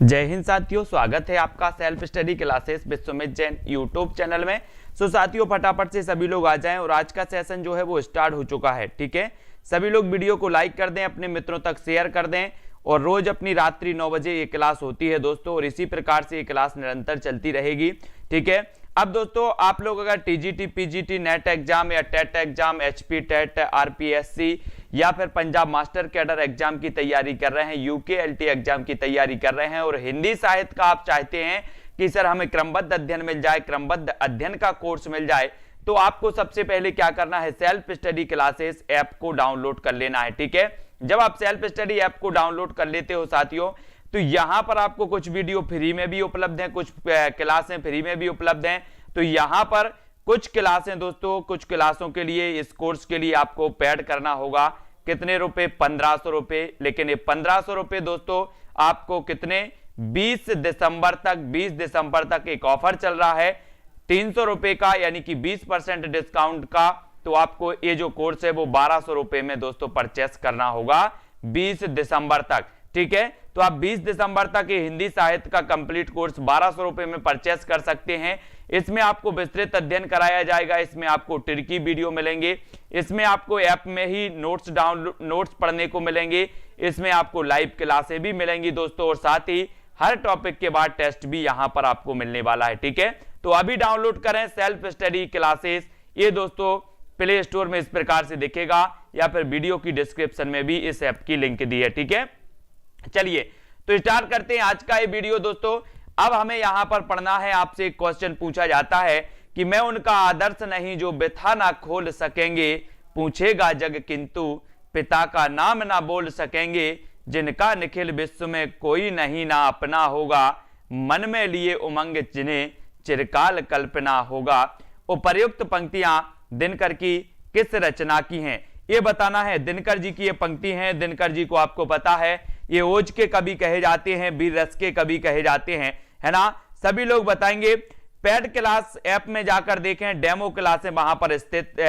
जय हिंद साथियों, स्वागत है आपका self study classes Vishwamit Jain YouTube channel में। साथियों, फटाफट से सभी लोग आ जाएं और आज का सेशन जो है वो स्टार्ट हो चुका है। ठीक है, सभी लोग वीडियो को लाइक कर दें, अपने मित्रों तक शेयर कर दें और रोज अपनी रात्रि 9 बजे ये क्लास होती है दोस्तों, और इसी प्रकार से ये क्लास निरंतर चलती रहेगी। ठीक है, अब दोस्तों आप लोग अगर टीजीटी, पीजीटी, नेट एग्जाम या TET exam, HP TET, RPSC या फिर पंजाब मास्टर कैडर एग्जाम की तैयारी कर रहे हैं, यूकेएलटी एग्जाम की तैयारी कर रहे हैं और हिंदी साहित्य का आप चाहते हैं कि सर हमें क्रमबद्ध अध्ययन मिल जाए, क्रमबद्ध अध्ययन का कोर्स मिल जाए, तो आपको सबसे पहले क्या करना है, सेल्फ स्टडी क्लासेस ऐप को डाउनलोड कर लेना है। ठीक है, जब आप सेल्फ स्टडी ऐप को डाउनलोड कर लेते हो साथियों, तो यहां पर आपको कुछ वीडियो फ्री में भी उपलब्ध हैं, कुछ क्लासें फ्री में भी उपलब्ध हैं। तो यहां पर कुछ क्लासें दोस्तों, कुछ क्लासों के लिए, इस कोर्स के लिए आपको पेड करना होगा। कितने रुपए? 1500 रुपए। लेकिन ये 1500 रुपए दोस्तों आपको कितने, 20 दिसंबर तक एक ऑफर चल रहा है 300 रुपए का, यानी कि 20% डिस्काउंट का। तो आपको ये जो कोर्स है वो 1200 रुपए में दोस्तों परचेस करना होगा 20 दिसंबर तक। ठीक है, तो आप 20 दिसंबर तक ये हिंदी साहित्य का कंप्लीट कोर्स 1200 रुपए में परचेस कर सकते हैं। इसमें आपको विस्तृत अध्ययन कराया जाएगा, इसमें आपको ट्रिकी वीडियो मिलेंगे, इसमें आपको ऐप में ही नोट्स पढ़ने को मिलेंगे, इसमें आपको लाइव क्लासें भी मिलेंगी दोस्तों, और साथ ही हर टॉपिक के बाद टेस्ट भी यहां पर आपको मिलने वाला है। ठीक है, तो अभी डाउनलोड करें सेल्फ स्टडी क्लासेस। ये दोस्तों प्ले स्टोर में इस प्रकार से दिखेगा या फिर वीडियो की डिस्क्रिप्शन में भी इस ऐप की लिंक दी है। ठीक है, चलिए तो स्टार्ट करते हैं आज का ये वीडियो दोस्तों। अब हमें यहां पर पढ़ना है, आपसे एक क्वेश्चन पूछा जाता है कि मैं उनका आदर्श नहीं जो व्यथा ना खोल सकेंगे, पूछेगा जग किंतु पिता का नाम ना बोल सकेंगे, जिनका निखिल विश्व में कोई नहीं ना अपना होगा, मन में लिए उमंग जिन्हें चिरकाल कल्पना होगा। उपर्युक्त पंक्तियां दिनकर की किस रचना की हैं, ये बताना है। दिनकर जी की ये पंक्ति हैं, दिनकर जी को आपको पता है ये ओज के कवि कहे जाते हैं, वीर रस के कवि कहे जाते हैं, है ना। सभी लोग बताएंगे। पेड क्लास ऐप में जाकर देखें, डेमो क्लासें वहां पर स्थित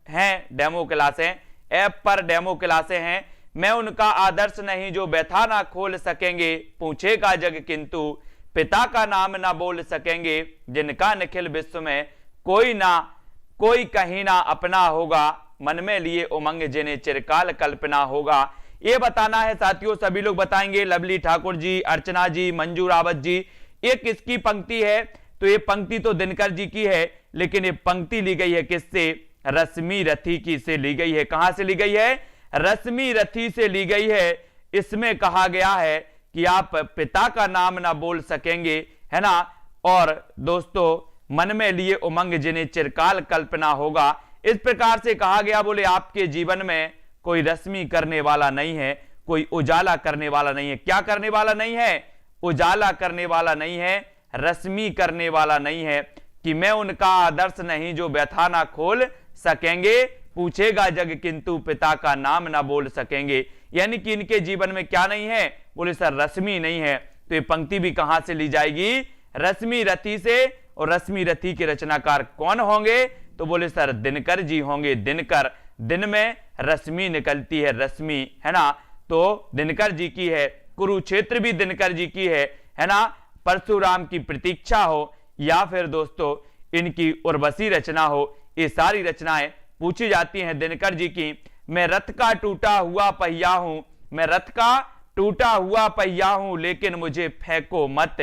हैं, डेमो क्लासें ऐप पर डेमो क्लासें हैं। मैं उनका आदर्श नहीं जो व्यथा ना खोल सकेंगे, पूछेगा जग किंतु पिता का नाम ना बोल सकेंगे, जिनका निखिल विश्व में कोई कहीं ना अपना होगा, मन में लिए उमंग जिन्हें चिरकाल कल्पना होगा। ये बताना है साथियों, सभी लोग बताएंगे। लवली ठाकुर जी, अर्चना जी, मंजू रावत जी, ये किसकी पंक्ति है? तो ये पंक्ति तो दिनकर जी की है, लेकिन ये पंक्ति ली गई है किससे? रश्मि रथी की से ली गई है। कहां से ली गई है? रश्मि रथी से ली गई है। इसमें कहा गया है कि आप पिता का नाम ना बोल सकेंगे, है ना, और दोस्तों मन में लिए उमंग जिन्हें चिरकाल कल्पना होगा। इस प्रकार से कहा गया, बोले आपके जीवन में कोई रश्मि करने वाला नहीं है, कोई उजाला करने वाला नहीं है। क्या करने वाला नहीं है? उजाला करने वाला नहीं है, रश्मि करने वाला नहीं है। कि मैं उनका आदर्श नहीं जो व्यथा ना खोल सकेंगे, पूछेगा जग किंतु पिता का नाम ना बोल सकेंगे। यानी कि इनके जीवन में क्या नहीं है? बोले सर रश्मि नहीं है। तो ये पंक्ति भी कहां से ली जाएगी? रश्मि रथी से। और रश्मि रथी के रचनाकार कौन होंगे? तो बोले सर दिनकर जी होंगे। दिनकर, दिन में रश्मि निकलती है, रश्मि, है ना, तो दिनकर जी की है। कुरुक्षेत्र भी दिनकर जी की है ना। परशुराम की प्रतीक्षा हो या फिर दोस्तों इनकी उर्वशी रचना हो, ये सारी रचनाएं पूछी जाती हैं दिनकर जी की। मैं रथ का टूटा हुआ पहिया हूं, मैं रथ का टूटा हुआ पहिया हूं, लेकिन मुझे फेंको मत।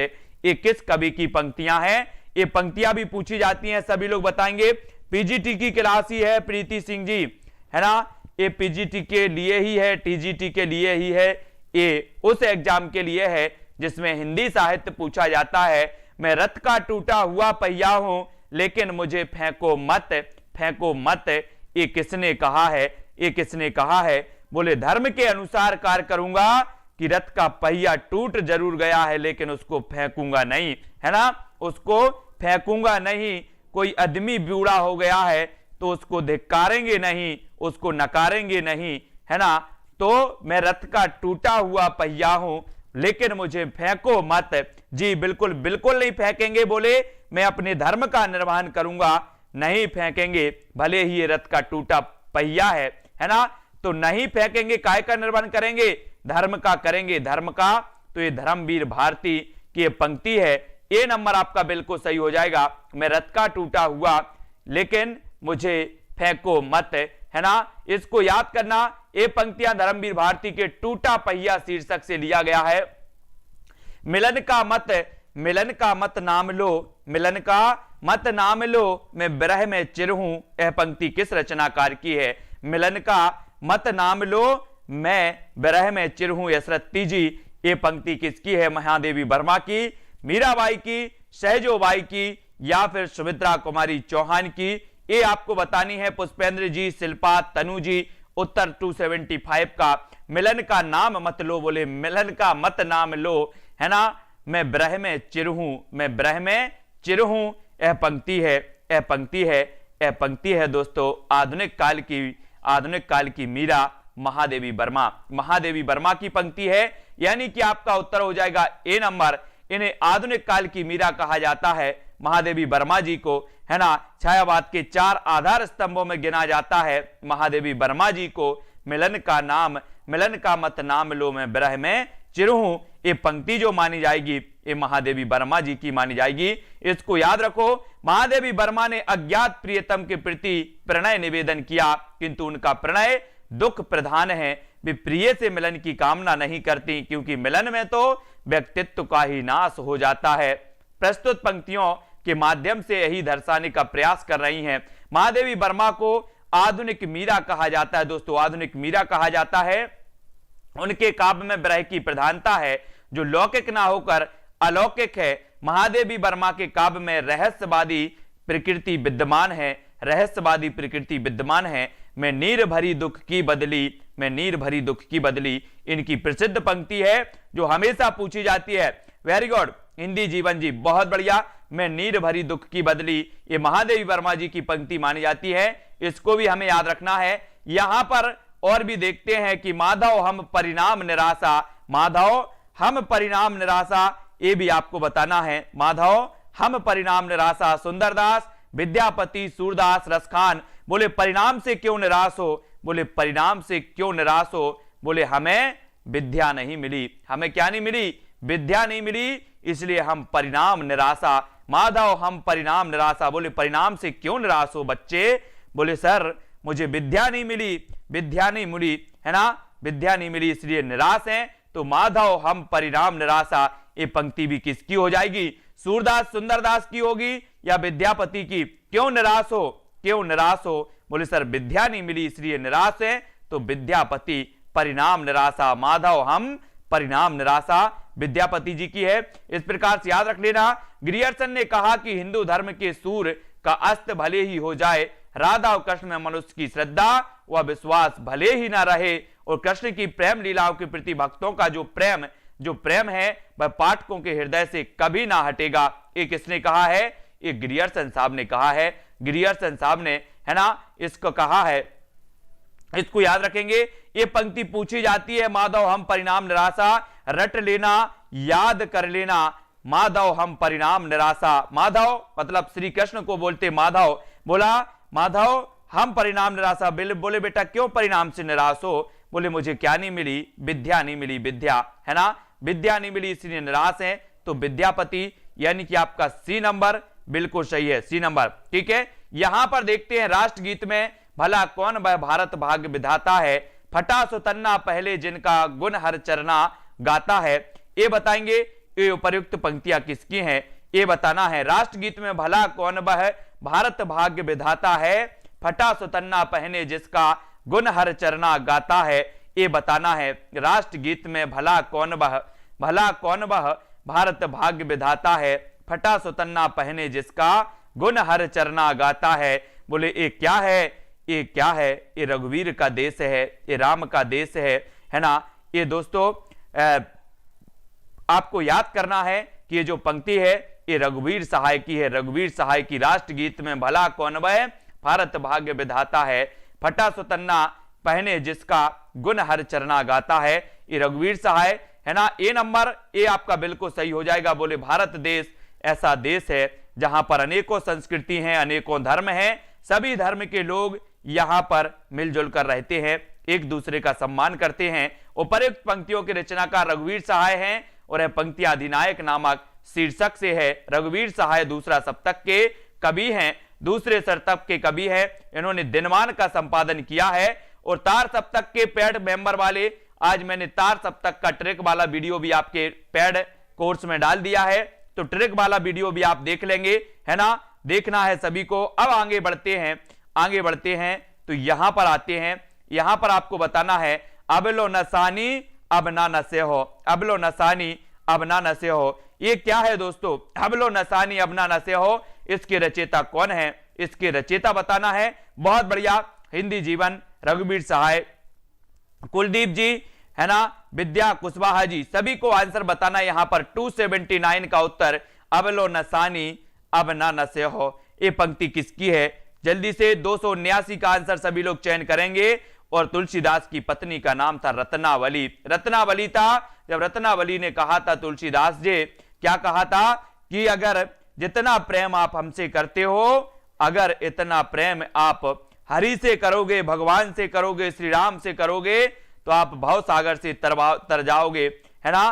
ये किस कवि की पंक्तियां हैं? ये पंक्तियां भी पूछी जाती हैं, सभी लोग बताएंगे। पीजीटी की क्लास ही है प्रीति सिंह जी, है ना, ये पीजीटी के लिए ही है, टीजीटी के लिए ही है, ये उस एग्जाम के लिए है जिसमें हिंदी साहित्य पूछा जाता है। मैं रथ का टूटा हुआ पहिया हूं, लेकिन मुझे फेंको मत, फेंको मत। ये किसने कहा है? ये किसने कहा है? बोले धर्म के अनुसार कार्य करूंगा, कि रथ का पहिया टूट जरूर गया है लेकिन उसको फेंकूंगा नहीं, है ना, उसको फेंकूंगा नहीं। कोई आदमी बूढ़ा हो गया है तो उसको धिक्कारेंगे नहीं, उसको नकारेंगे नहीं, है ना। तो मैं रथ का टूटा हुआ पहिया हूं, लेकिन मुझे फेंको मत। जी बिल्कुल बिल्कुल नहीं फेंकेंगे। बोले मैं अपने धर्म का निर्वहन करूंगा, नहीं फेंकेंगे, भले ही ये रथ का टूटा पहिया है ना, तो नहीं फेंकेंगे। काय का निर्वहन करेंगे? धर्म का करेंगे, धर्म का। तो ये धर्मवीर भारती की ये पंक्ति है। ए नंबर आपका बिल्कुल सही हो जाएगा। मैं रथ का टूटा हुआ लेकिन मुझे फेंको मत, है ना, इसको याद करना। ये पंक्तियां धर्मवीर भारती के टूटा पहिया शीर्षक से लिया गया है। मिलन का मत नाम लो, मिलन का मत नाम लो, मैं विरह में चिर हूं। यह पंक्ति किस रचनाकार की है? मिलन का मत नाम लो, मैं विरह में चिर हूं, यशरथी जी। ये पंक्ति किसकी है? महादेवी वर्मा की, मीराबाई की, सहजोबाई की या फिर सुमित्रा कुमारी चौहान की? ये आपको बतानी है। पुष्पेंद्र जी, शिल्पा, तनु जी, उत्तर 275 का। मिलन का नाम मत लो, बोले मिलन का मत नाम लो, है ना, मैं विरह में चिर हूं, मैं विरह में चिर हूं। यह पंक्ति है, यह पंक्ति है, यह पंक्ति है दोस्तों आधुनिक काल की मीरा महादेवी वर्मा की पंक्ति है। यानी कि आपका उत्तर हो जाएगा ए नंबर। इन्हें आधुनिक काल की मीरा कहा जाता है, महादेवी वर्मा जी को, है ना। छायावाद के 4 आधार स्तंभों में गिना जाता है महादेवी वर्मा जी को। मिलन का मत नाम लो, मैं विरह में चिर हूं, ये पंक्ति जो मानी जाएगी ये महादेवी वर्मा जी की मानी जाएगी। इसको याद रखो। महादेवी वर्मा ने अज्ञात प्रियतम के प्रति प्रणय निवेदन किया, किंतु उनका प्रणय दुख प्रधान है। वे प्रिय से मिलन की कामना नहीं करती, क्योंकि मिलन में तो व्यक्तित्व का ही नाश हो जाता है। प्रस्तुत पंक्तियों के माध्यम से यही दर्शाने का प्रयास कर रही हैं। महादेवी वर्मा को आधुनिक मीरा कहा जाता है दोस्तों, आधुनिक मीरा कहा जाता है। उनके काव्य में विरह की प्रधानता है, जो लौकिक ना होकर अलौकिक है। महादेवी वर्मा के काव्य में रहस्यवादी प्रकृति विद्यमान है, रहस्यवादी प्रकृति विद्यमान है। मैं नीर भरी दुख की बदली, इनकी प्रसिद्ध पंक्ति है जो हमेशा पूछी जाती है। वेरी गुड हिंदी जीवन जी, बहुत बढ़िया। मैं नीर भरी दुख की बदली, ये महादेवी वर्मा जी की पंक्ति मानी जाती है। इसको भी हमें याद रखना है। यहां पर और भी देखते हैं कि माधव हम परिणाम निराशा, ये भी आपको बताना है। माधव हम परिणाम निराशा, सुंदरदास, विद्यापति, सूरदास, रसखान। बोले परिणाम से क्यों निराश हो? बोले परिणाम से क्यों निराश हो? बोले हमें विद्या नहीं मिली। हमें क्या नहीं मिली? विद्या नहीं मिली, इसलिए हम परिणाम निराशा। माधव हम परिणाम निराशा, बोले परिणाम से क्यों निराश हो बच्चे? बोले सर मुझे विद्या नहीं मिली, है ना, विद्या नहीं मिली इसलिए निराश हैं। तो माधव हम परिणाम निराशा, ये पंक्ति भी किसकी हो जाएगी? सूरदास, सुंदरदास की होगी या विद्यापति की? क्यों निराश हो? बोले सर विद्या नहीं मिली इसलिए निराश है, तो विद्यापति परिणाम निराशा। माधव हम परिणाम निराशा विद्यापति जी की है। इस प्रकार से याद रख लेना। ग्रियर्सन ने कहा कि हिंदू धर्म के सूर का अस्त भले ही हो जाए, राधा और कृष्ण में मनुष्य की श्रद्धा व विश्वास भले ही ना रहे, और कृष्ण की प्रेम लीलाओं के प्रति भक्तों का जो प्रेम है वह पाठकों के हृदय से कभी ना हटेगा। ये किसने कहा है? ये ग्रियर्सन साहब ने कहा है। ग्रियर्सन साहब ने, है ना, इसको कहा है। इसको याद रखेंगे। ये पंक्ति पूछी जाती है, माधव हम परिणाम निराशा, रट लेना, याद कर लेना। माधव हम परिणाम निराशा, माधव मतलब श्री कृष्ण को बोलते माधव, बोला माधव हम परिणाम निराशा। बोले बेटा क्यों परिणाम से निराश हो? बोले मुझे क्या नहीं मिली? विद्या नहीं मिली, विद्या, है ना, विद्या नहीं मिली इसलिए निराश है। तो विद्यापति यानी कि आपका सी नंबर बिल्कुल सही है, सी नंबर, ठीक है। यहां पर देखते हैं राष्ट्रगीत में भला कौन वह भारत भाग्य विधाता है, फटा सुतन्ना पहले जिनका गुण हर चरना गाता है। ये बताएंगे ये उपर्युक्त पंक्तियां किसकी हैं, ये बताना है। राष्ट्रगीत में भला कौन वह भारत भाग्य विधाता है, फटा सुतन्ना पहने जिसका गुण हर चरना गाता है, ये बताना है। राष्ट्रगीत में भला कौन वह भारत भाग्य विधाता है, फटा सुतन्ना पहने जिसका गुण हर चरना गाता है। बोले ये क्या है? ये रघुवीर का देश है, ये राम का देश है ना। ये दोस्तों आपको याद करना है कि ये जो पंक्ति है ये रघुवीर सहाय की है। रघुवीर सहाय की राष्ट्रगीत में भला कौन वह भारत भाग्य विधाता है, फटा सुतन्ना पहने जिसका गुण हर चरना गाता है, ये रघुवीर सहाय, है ना। ए नंबर ए आपका बिल्कुल सही हो जाएगा। बोले भारत देश ऐसा देश है जहां पर अनेकों संस्कृति हैं, अनेकों धर्म हैं, सभी धर्म के लोग यहां पर मिलजुल कर रहते हैं, एक दूसरे का सम्मान करते हैं। उपर्युक्त पंक्तियों के रचनाकार रघुवीर सहाय हैं और यह पंक्तियां अधिनायक नामक शीर्षक से है। रघुवीर सहाय दूसरा सप्तक के कवि हैं, दूसरे शतक के कवि हैं। इन्होंने दिनमान का संपादन किया है और तार सप्तक के पेड मेंबर वाले, आज मैंने तार सप्तक का ट्रिक वाला वीडियो भी आपके पेड कोर्स में डाल दिया है, तो ट्रिक वाला वीडियो भी आप देख लेंगे, है ना, देखना है सभी को। अब आगे बढ़ते हैं तो यहां पर आते हैं। यहां पर आपको बताना है अबलो नसानी अब ना नसे हो, अबलो नसानी अब ना नसे हो। ये क्या है दोस्तों, अबलो नसानी अब ना नसे हो, इसके रचयिता कौन है, इसके रचयिता बताना है। बहुत बढ़िया, हिंदी जीवन, रघुवीर सहाय, कुलदीप जी, है ना, विद्या कुशवाहा जी, सभी को आंसर बताना है। यहां पर 279 का उत्तर अबलो नसानी अब ना नसे हो, ये पंक्ति किसकी है? जल्दी से 279 का आंसर सभी लोग चयन करेंगे। और तुलसीदास की पत्नी का नाम था रत्नावली, रत्नावली था। जब रत्नावली ने कहा था तुलसीदास जी, क्या कहा था कि अगर जितना प्रेम आप हमसे करते हो, अगर इतना प्रेम आप हरि से करोगे, भगवान से करोगे, श्री राम से करोगे, तो आप भव सागर से तर जाओगे, है ना।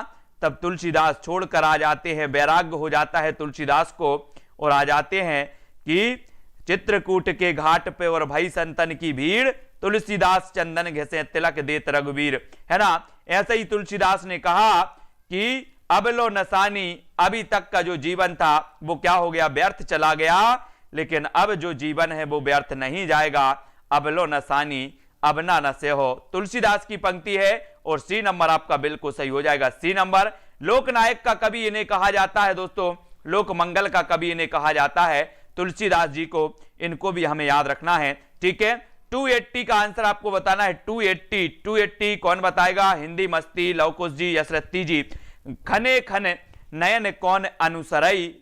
तब तुलसीदास छोड़कर आ जाते हैं, वैराग्य हो जाता है तुलसीदास को, और आ जाते हैं कि चित्रकूट के घाट पे और भई संतन की भीड़, तुलसीदास चंदन घसे तिलक देत रघुवीर, है ना। ऐसे ही तुलसीदास ने कहा कि अबलो नसानी, अभी तक का जो जीवन था वो क्या हो गया, व्यर्थ चला गया, लेकिन अब जो जीवन है वो व्यर्थ नहीं जाएगा। अबलो नसानी अब ना नसे हो, तुलसीदास की पंक्ति है और सी नंबर आपका बिल्कुल सही हो जाएगा। सी नंबर। लोकनायक का कवि इन्हें कहा जाता है दोस्तों, लोक मंगल का कवि इन्हें कहा जाता है, तुलसीदास जी को, इनको भी हमें याद रखना है, ठीक है। 280 का आंसर आपको बताना है। 280 कौन बताएगा? हिंदी मस्ती, लवकुश जी, यशरत्ती जी। खने खन नयन कौन अनुसरई,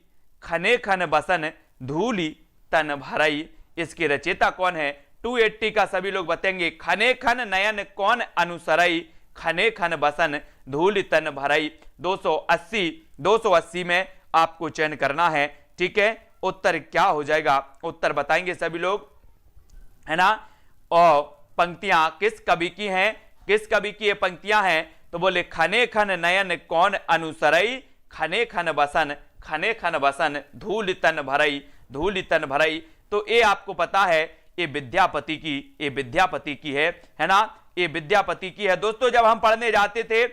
खने खन बसन धूली तन भरई, इसके रचयिता कौन है? 280 का सभी लोग बताएंगे। खने खन नयन कौन अनुसरई, खने खन बसन धूली तन भरई। 280 में आपको चयन करना है, ठीक है। उत्तर क्या हो जाएगा? उत्तर बताएंगे सभी लोग, है ना। और पंक्तियां किस कवि की हैं, किस कवि की ये पंक्तियां हैं? तो बोले खने खन नयन कौन अनुसरई, खने खन बसन धूल तन भरई, धूल तन भरई। तो ये आपको पता है, ये विद्यापति की, ये विद्यापति की है ना, ये विद्यापति की है। दोस्तों जब हम पढ़ने जाते थे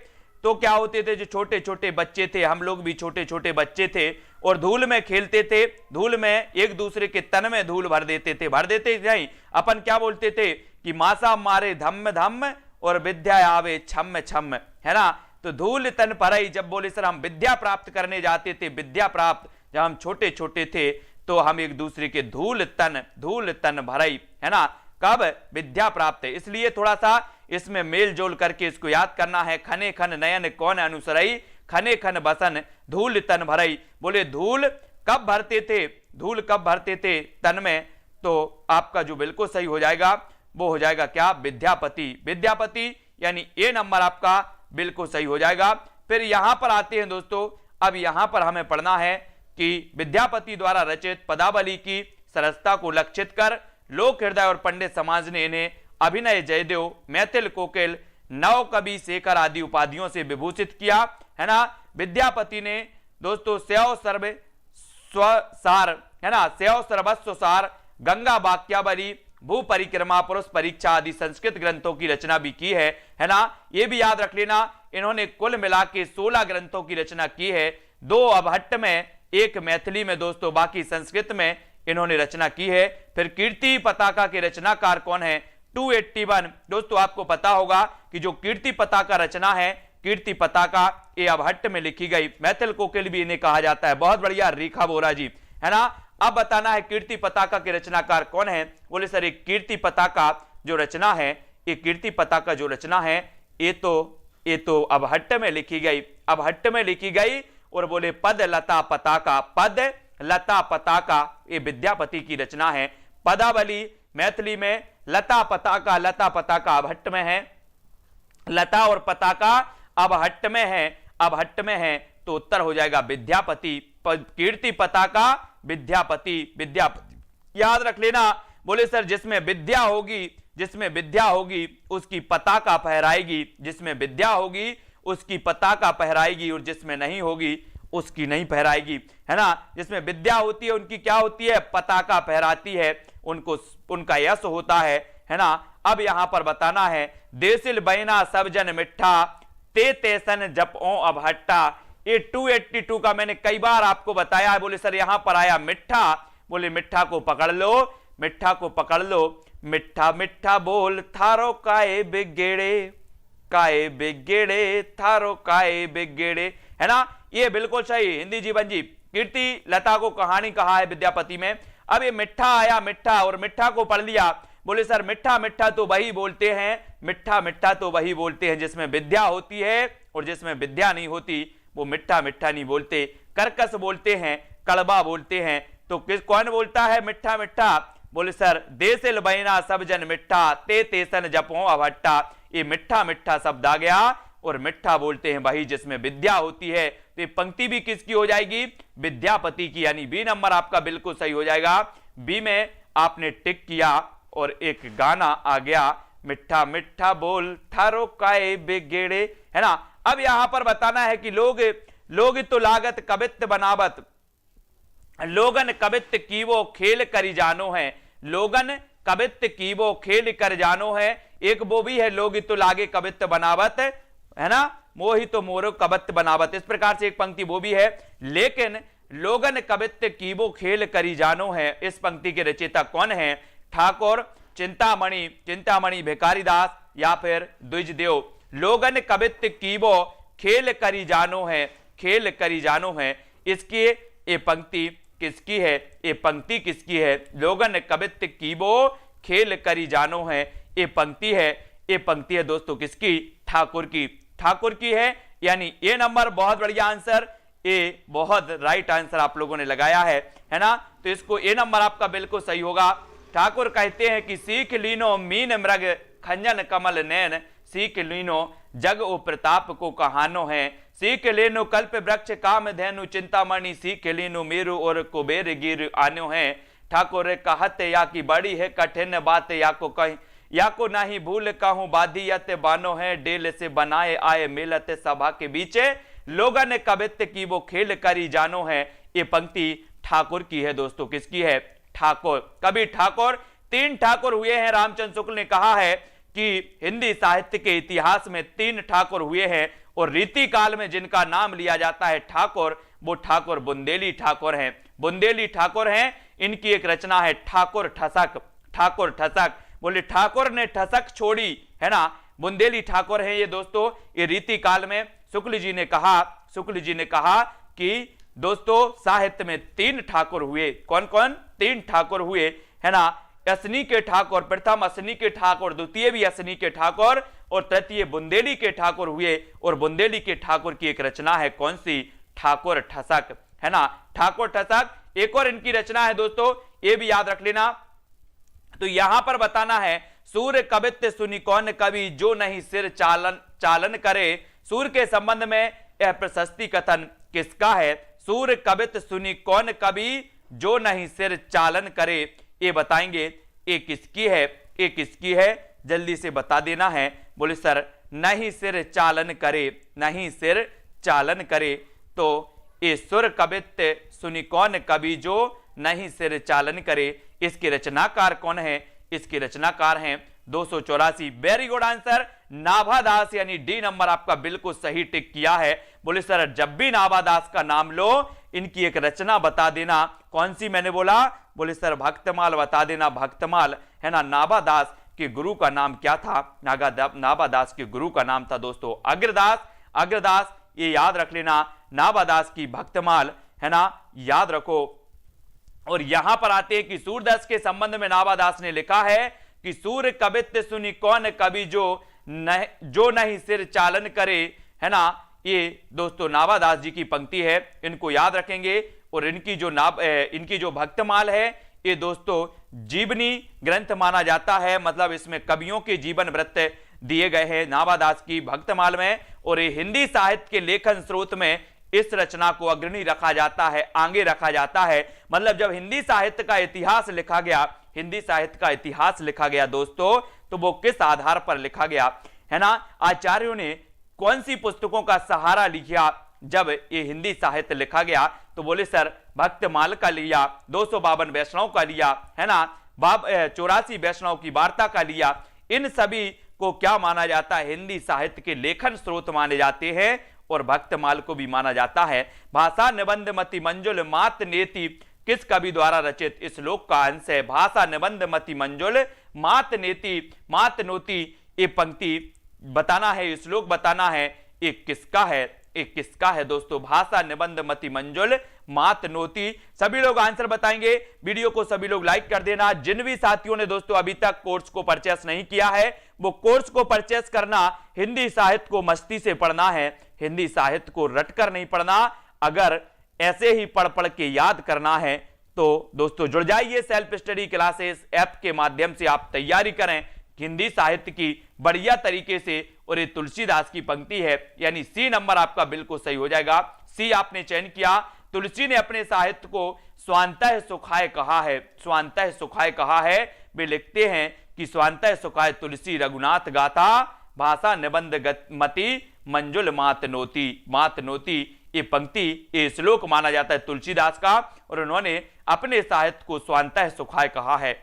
तो क्या होते थे, जो छोटे छोटे बच्चे थे, हम लोग भी छोटे छोटे बच्चे थे, और धूल में खेलते थे, धूल में एक दूसरे के तन में धूल भर देते थे, भर देते नहीं, अपन क्या बोलते थे कि मासा मारे धम्म धम्म और विद्या आवे छम छम, है ना। तो धूल तन परई, जब बोले सर हम विद्या प्राप्त करने जाते थे, विद्या प्राप्त जब हम छोटे छोटे थे तो हम एक दूसरे के धूल तन भरई, है ना। कब? विद्या प्राप्त है, इसलिए थोड़ा सा इसमें मेल जोल करके इसको याद करना है। खने खन नयन कौन अनुसरई, खने खन बसन धूल तन भरई। बोले धूल कब भरते थे, धूल कब भरते थे तन में? तो आपका जो बिल्कुल सही हो जाएगा वो हो जाएगा क्या? विद्यापति, विद्यापति, यानी ए नंबर आपका बिल्कुल सही हो जाएगा। फिर यहां पर आते हैं दोस्तों, अब यहां पर हमें पढ़ना है कि विद्यापति द्वारा रचित पदावली की सरसता को लक्षित कर लोक हृदय और पंडित समाज ने इन्हें अभिनय जयदेव, मैथिल कोकिल, नव कवि शेखर आदि उपाधियों से विभूषित किया, है ना। विद्यापति ने दोस्तों सेव सर्व स्वसार, है ना, सेव सर्वस्व सार, गंगा वाक्यावली, भू परिक्रमा, पुरुष परीक्षा आदि संस्कृत ग्रंथों की रचना भी की है ना। ये भी याद रख लेना, इन्होंने कुल मिला के 16 ग्रंथों की रचना की है, 2 अभट्ट में, 1 मैथिली में दोस्तों, बाकी संस्कृत में इन्होंने रचना की है। फिर कीर्ति पताका के रचनाकार कौन है? 281 दोस्तों आपको पता होगा कि जो कीर्ति पताका रचना है, कीर्ति पताका ये अभट्ट में लिखी गई, मैथिल कोकिल भी इन्हें कहा जाता है। बहुत बढ़िया रेखा बोरा जी, है ना। अब बताना है कीर्ति पताका के रचनाकार कौन है? बोले सर एक कीर्ति पताका जो रचना है, ये कीर्ति पताका जो रचना है ये तो अभट्ट में लिखी गई, अभट्ट में लिखी गई। और बोले पद लता पताका, पद लता पताका ये विद्यापति की रचना है। पदावली मैथिली में, लता पताका, लता पताका अभट्ट में है, लता और पताका अभट्ट में है, अभट्ट में है। तो उत्तर हो जाएगा विद्यापति, कीर्ति पताका विद्यापति, विद्यापति याद रख लेना। बोले सर जिसमें विद्या होगी, जिसमें विद्या होगी उसकी पताका फहराएगी, जिसमें विद्या होगी उसकी पताका फहराएगी और जिसमें नहीं होगी उसकी नहीं फहराएगी, है ना। जिसमें विद्या होती है उनकी क्या होती है, पताका फहराती है, उनको उनका यश होता है ना। अब यहां पर बताना है, देसिल बैना सब जन मिठा ते तेसन जपओ अब हट्टा। ये 282 का मैंने कई बार आपको बताया है। बोले सर यहां पर आया मिठा, बोले मिठा को पकड़ लो, मिठा को पकड़ लो। मिठा मिठा बोल थारो काए बिगेड़े, काए बिगेड़े थारो काए बिगेड़े, है ना। ये बिल्कुल सही हिंदी जीवन जी कीर्ति लता को कहानी कहा है विद्यापति में। अब ये मिठा आया, मिठा, और मिठा को पढ़ लिया। बोले सर मिठा मिठा तो वही बोलते हैं, मिठा मिठा तो वही बोलते हैं जिसमें विद्या होती है, और जिसमें विद्या नहीं होती वो मिठा मिठा नहीं बोलते, कर्कश बोलते हैं, कड़वा बोलते हैं। तो किस कौन बोलता है मिठा मिठा? बोले सर देसिल बैना सब जन मिठा ते तेसन जपो अभट्टा। ये मिठा मिठा शब्द आ गया, और मिठा बोलते हैं वही जिसमें विद्या होती है। तो ये पंक्ति भी किसकी हो जाएगी, विद्यापति की, यानी बी नंबर आपका बिल्कुल सही हो जाएगा। बी में आपने टिक किया और एक गाना आ गया, मिठा मिठा बोल थारो काए बिगेड़े, है ना। अब यहां पर बताना है कि लोग तो लागत कवित्त बनावत, लोगन कवित्त की वो खेल करी जानो है, लोगन कवित्त की वो खेल कर जानो है। एक वो भी है, लोग तो लागे कवित्त बनावत, है ना, मोहि तो मोरो कवित्त बनावत, इस प्रकार से एक पंक्ति वो भी है। लेकिन लोगन कवित्त की वो खेल करी जानो है, इस पंक्ति के रचयिता कौन है? ठाकुर, चिंतामणि भिखारीदास या फिर द्विजदेव। लोगन कवित्त की वो खेल करी जानो है, खेल करी जानो है, इसकी ये पंक्ति किसकी है? ये पंक्ति किसकी है? लोगन कवित्त की वो खेल करी जानो है, ये पंक्ति है, ये पंक्ति है दोस्तों किसकी? ठाकुर की, ठाकुर की है। यानी ये नंबर बहुत बढ़िया आंसर, ये बहुत राइट आंसर आप लोगों ने लगाया है ना। तो इसको ये नंबर आपका बिल्कुल सही होगा। ठाकुर कहते हैं कि सीख लीनो मीन मृग खंजन कमल नैन, सीख लीनो जग ओ प्रताप को कहानो है, सीख लेनो कल्प वृक्ष काम धैनु चिंतामणि, सीख लेनो मेरु और कुबेर गिर आनो है। ठाकुर कहत या की बड़ी है कठिन बात, या को कहीं या को नहीं भूल कहूं बाधियत बानो है, डेल से बनाए आए मिलत सभा के बीचे, लोगन कवित्त की वो खेल करी जानो है। ये पंक्ति ठाकुर की है दोस्तों, किसकी है? ठाकुर। कभी ठाकुर, 3 ठाकुर हुए हैं। रामचंद्र शुक्ल ने कहा है कि हिंदी साहित्य के इतिहास में 3 ठाकुर हुए हैं, और रीति काल में जिनका नाम लिया जाता है ठाकुर, वो ठाकुर बुंदेली ठाकुर हैं। बुंदेली ठाकुर हैं, इनकी एक रचना है ठाकुर ठसक, ठाकुर ठसक। बोले ठाकुर ने ठसक छोड़ी, है ना, बुंदेली ठाकुर है ये दोस्तों। ये रीति काल में शुक्ल जी ने कहा कि दोस्तों साहित्य में 3 ठाकुर हुए। कौन कौन? 3 ठाकुर हुए, है ना। असनी के ठाकुर, प्रथम असनी के ठाकुर, द्वितीय भी असनी के ठाकुर, और तृतीय बुंदेली के ठाकुर हुए। और बुंदेली के ठाकुर की एक रचना है, कौन सी? ठाकुर ठसक, है ना, ठाकुर ठसक। एक और इनकी रचना है दोस्तों, ये भी याद रख लेना। तो यहां पर बताना है, सूर्य कवित्त सुनी कौन कवि, जो नहीं सिर चालन करे। सूर्य के संबंध में यह प्रशस्ति कथन किसका है? सूर्य कवित्त सुनी कौन कवि, जो नहीं सिर चालन करे, ये बताएंगे। ये किसकी है? ये किसकी है? जल्दी से बता देना है। बोले सर नहीं सिर चालन करे, नहीं सिर चालन करे। तो ये सूर्य कवित्त सुनी कौन कवि, जो नहीं सिर चालन करे, इसके रचनाकार कौन है? इसके रचनाकार हैं 284। वेरी गुड आंसर, नाभादास, यानी डी नंबर आपका बिल्कुल सही टिक किया है। बोले सर जब भी नाभादास का नाम लो, इनकी एक रचना बता देना। कौन सी मैंने बोला? बोले सर भक्तमाल बता देना, भक्तमाल, है ना। नाभादास के गुरु का नाम क्या था? नाभादास के गुरु का नाम था दोस्तों अग्रदास। अग्रदास ये याद रख लेना, नाभादास की भक्तमाल, है ना, याद रखो। और यहां पर आते हैं कि सूरदास के संबंध में नाभादास ने लिखा है कि सूर्य कवित्त सुनी कौन कवि, जो नहीं सिर चालन करे, है ना। ये दोस्तों नाभादास जी की पंक्ति है, इनको याद रखेंगे। और इनकी जो भक्तमाल है, ये दोस्तों जीवनी ग्रंथ माना जाता है, मतलब इसमें कवियों के जीवन वृत्त दिए गए हैं नाभादास की भक्तमाल में। और ये हिंदी साहित्य के लेखन स्रोत में इस रचना को अग्रणी रखा जाता है, आगे रखा जाता है। मतलब जब हिंदी साहित्य का इतिहास लिखा गया, हिंदी साहित्य का इतिहास लिखा गया दोस्तों, तो वो किस आधार पर लिखा गया, है ना। आचार्यों ने कौन सी पुस्तकों का सहारा लिया जब ये हिंदी साहित्य लिखा गया? तो बोले सर भक्तमाल का लिया, 252 वैष्णव का लिया, है ना, 84 वैष्णव की वार्ता का लिया। इन सभी को क्या माना जाता है? हिंदी साहित्य के लेखन स्रोत माने जाते हैं और भक्तमाल को भी माना जाता है। भाषा निबंध मति मंजुल मात नेति किस कवि द्वारा रचित इस श्लोक का अंश है? भाषा निबंध मति मंजुल मात नेति मात नोति, ये पंक्ति बताना है, श्लोक बताना है, एक किसका है? एक किसका है दोस्तों? भाषा निबंध मति मंजुल मात नोति। सभी लोग आंसर बताएंगे। वीडियो को सभी लोग लाइक कर देना। जिन भी साथियों ने दोस्तों अभी तक कोर्स को परचेस नहीं किया है, वो कोर्स को परचेस करना। हिंदी साहित्य को मस्ती से पढ़ना है, हिंदी साहित्य को रटकर नहीं पढ़ना। अगर ऐसे ही पढ़ पढ़ के याद करना है तो दोस्तों जुड़ जाइए सेल्फ स्टडी क्लासेस ऐप के माध्यम से। आप तैयारी करें हिंदी साहित्य की बढ़िया तरीके से। और ये तुलसीदास की पंक्ति है, यानी सी नंबर आपका बिल्कुल सही हो जाएगा। सी आपने चयन किया। तुलसी ने अपने साहित्य को स्वांतः सुखाय कहा है, स्वांतः सुखाय कहा है। वे लिखते हैं कि स्वांतः सुखाय तुलसी रघुनाथ गाथा, भाषा निबंध मति मंजुल मात नोति। मात नोति ये पंक्ति, ये श्लोक माना जाता है तुलसीदास का, और उन्होंने अपने साहित्य को स्वांतः सुखाय कहा है।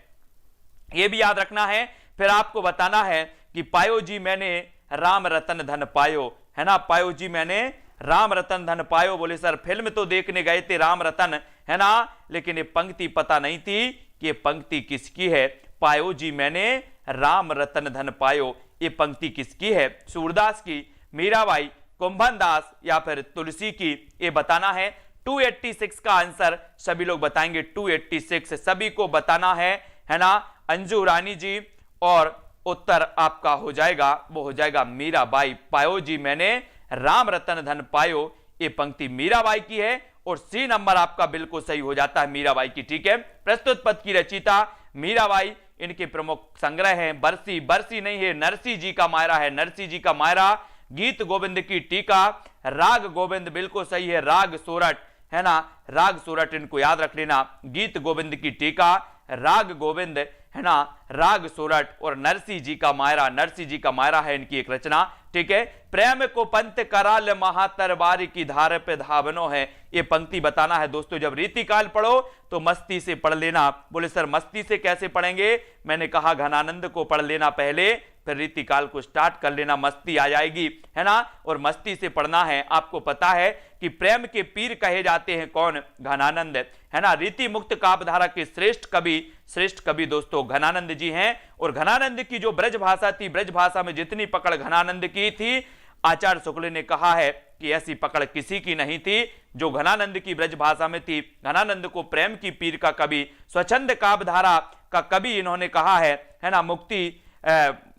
ये भी याद रखना है। फिर आपको बताना है कि पायो जी मैंने राम रतन धन पायो, है ना, पायो जी मैंने राम रतन धन पायो। बोले सर फिल्म तो देखने गए थे राम रतन, है ना, लेकिन ये पंक्ति पता नहीं थी कि ये पंक्ति किसकी है। पायो जी मैंने राम रतन धन पायो, ये पंक्ति किसकी है? सूरदास की, मीराबाई, कुंभन दास या फिर तुलसी की? ये बताना है। 286 का आंसर सभी लोग बताएंगे। 286 सभी को बताना है ना, अंजू रानी जी। और उत्तर आपका हो जाएगा, वो हो जाएगा मीराबाई। पायो जी मैंने राम रतन धन पायो, ये पंक्ति मीराबाई की है और सी नंबर आपका बिल्कुल सही हो जाता है मीराबाई की। ठीक है, प्रस्तुत पद की रचयिता मीराबाई। इनके प्रमुख संग्रह हैं बरसी, बरसी नहीं है नरसी जी का मायरा है, नरसी जी का मायरा, गीत गोविंद की टीका, राग गोविंद बिल्कुल सही है, राग सोरठ, है ना, राग सोरठ इनको याद रख लेना। गीत गोविंद की टीका, राग गोविंद, है ना, राग सोरठ, और नरसी जी का मायरा, नरसी जी का मायरा है इनकी एक रचना। ठीक है, प्रेम को पंत कराल महातरबारी की धार पे धावनो है, ये पंक्ति बताना है दोस्तों। जब रीतिकाल पढ़ो तो मस्ती से पढ़ लेना। बोले सर मस्ती से कैसे पढ़ेंगे? मैंने कहा घनानंद को पढ़ लेना पहले, फिर रीतिकाल को स्टार्ट कर लेना, मस्ती आ जाएगी, है ना। और मस्ती से पढ़ना है। आपको पता है कि प्रेम के पीर कहे जाते हैं कौन? घनानंद, है ना। रीति मुक्त काव्यधारा के श्रेष्ठ कवि दोस्तों घनानंद जी हैं। और घनानंद की जो ब्रज भाषा थी, ब्रज भाषा में जितनी पकड़ घनानंद की थी, आचार्य शुक्ल ने कहा है कि ऐसी पकड़ किसी की नहीं थी जो घनानंद की ब्रज भाषा में थी। घनानंद को प्रेम की पीर का कवि, स्वच्छंद काव्यधारा का कवि इन्होंने कहा है ना, मुक्ति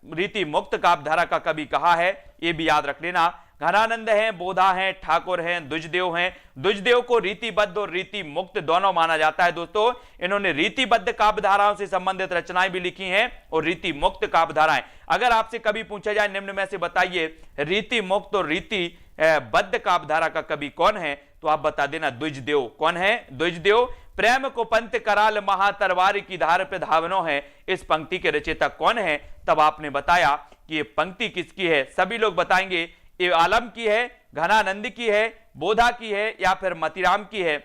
रीति मुक्त काव्यधारा का कवि कहा है, ये भी याद रख लेना। घनानंद हैं, बोधा हैं, ठाकुर हैं, दुजदेव हैं। दुजदेव को रीतिबद्ध और रीति मुक्त दोनों माना जाता है दोस्तों। इन्होंने रीतिबद्ध काव्यधाराओं से संबंधित रचनाएं भी लिखी हैं और रीति मुक्त काव्यधाराएं। अगर आपसे कभी पूछा जाए निम्न में से बताइए रीति मुक्त और रीति बद्ध काव्यधारा का कवि कौन है, तो आप बता देना द्विजदेव। कौन है? द्विजदेव। प्रेम को पंत कराल महातरवारी की धार पे धावनो है, इस पंक्ति के रचयिता कौन है? तब आपने बताया कि ये पंक्ति किसकी है। सभी लोग बताएंगे ये आलम की है, घनानंद की है, बोधा की है या फिर मतीराम की है।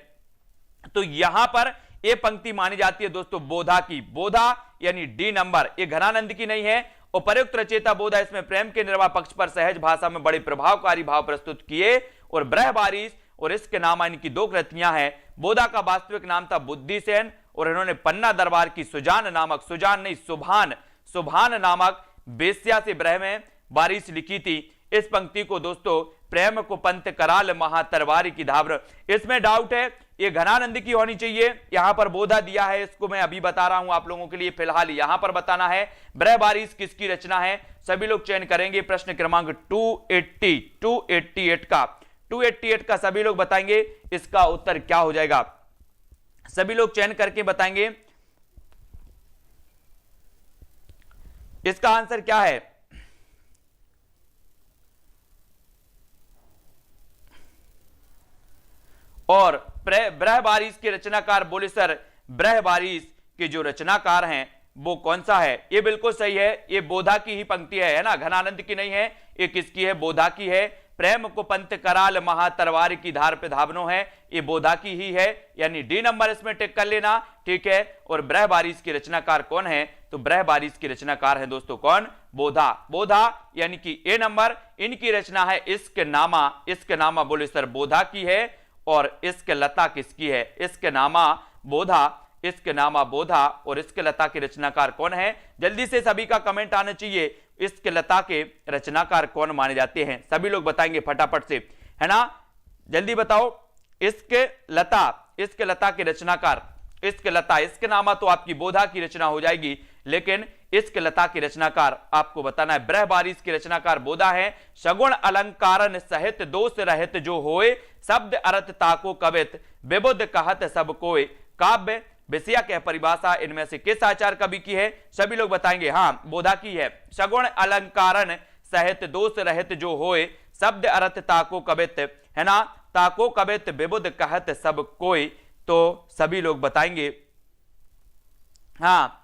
तो यहां पर ये पंक्ति मानी जाती है दोस्तों बोधा की। बोधा यानी डी नंबर, ये घनानंद की नहीं है। उपर्युक्त रचयिता बोधा इसमें प्रेम के निर्वाह पक्ष पर सहज भाषा में बड़े प्रभावकारी भाव प्रस्तुत किए। और ब्रहबारिश और इसके नाम इनकी दो कृतियां हैं। बोधा का वास्तविक नाम था बुद्धिसेन और इन्होंने पन्ना दरबार की सुजान नामक, सुजान नहीं सुभान नामक बेस्या से ब्रह में बारिश लिखी थी। इस पंक्ति को दोस्तों प्रेम को पंत कराल महातरवारी की धावर, इसमें डाउट है, ये घनानंद की होनी चाहिए। यहां पर बोधा दिया है, इसको मैं अभी बता रहा हूं आप लोगों के लिए, फिलहाल यहां पर बताना है ब्रहबारिश किसकी रचना है। सभी लोग चयन करेंगे प्रश्न क्रमांक 288 का। 288 का सभी लोग बताएंगे इसका उत्तर क्या हो जाएगा। सभी लोग चयन करके बताएंगे इसका आंसर क्या है। और ब्रहबारिश के रचनाकार बोले सर ब्रहबारिश के जो रचनाकार हैं वो कौन सा है? ये बिल्कुल सही है, ये बोधा की ही पंक्ति है ना, घनानंद की नहीं है। ये किसकी है? बोधा की है। प्रेम को पंत कराल महा तरवार की धार पे धावनो है, ये बोधा की ही है, यानी डी नंबर इसमें टिक कर लेना, ठीक है। और ब्रह बारिश के रचनाकार कौन है? तो ब्रह बारिश के रचनाकार है दोस्तों कौन? बोधा। बोधा यानी कि ए नंबर, इनकी रचना है इश्क नामा। इश्क नामा बोले सर बोधा की है। और इश्क लता किसकी है? इश्क नामा बोधा, इश्क नामा बोधा। और इश्क लता के रचनाकार कौन है? जल्दी से सभी का कमेंट आना चाहिए, इश्क लता के रचनाकार कौन माने जाते हैं? सभी लोग बताएंगे फटाफट से, है ना, जल्दी बताओ। इश्क लता, इश्क लता के रचनाकार, इश्क लता, इश्क नामा तो आपकी बोधा की रचना हो जाएगी, लेकिन इश्क लता के रचनाकार आपको बताना है। ब्रह बारिश के रचनाकार बोधा है। सगुण अलंकारन सहित दोष रहित जो होए, शब्द अर्थ ताको कवित विबुध कहत सब कोय। काव्य विषया क्या परिभाषा इनमें से किस आचार्य कवि की है? सभी लोग बताएंगे। हाँ, बोधा की है। सगुण अलंकारन सहित दोष रहित जो होए, शब्द अर्थ ताको कवित, है ना, ताको कवित विबुध कहत सब कोई। तो सभी लोग बताएंगे। हाँ,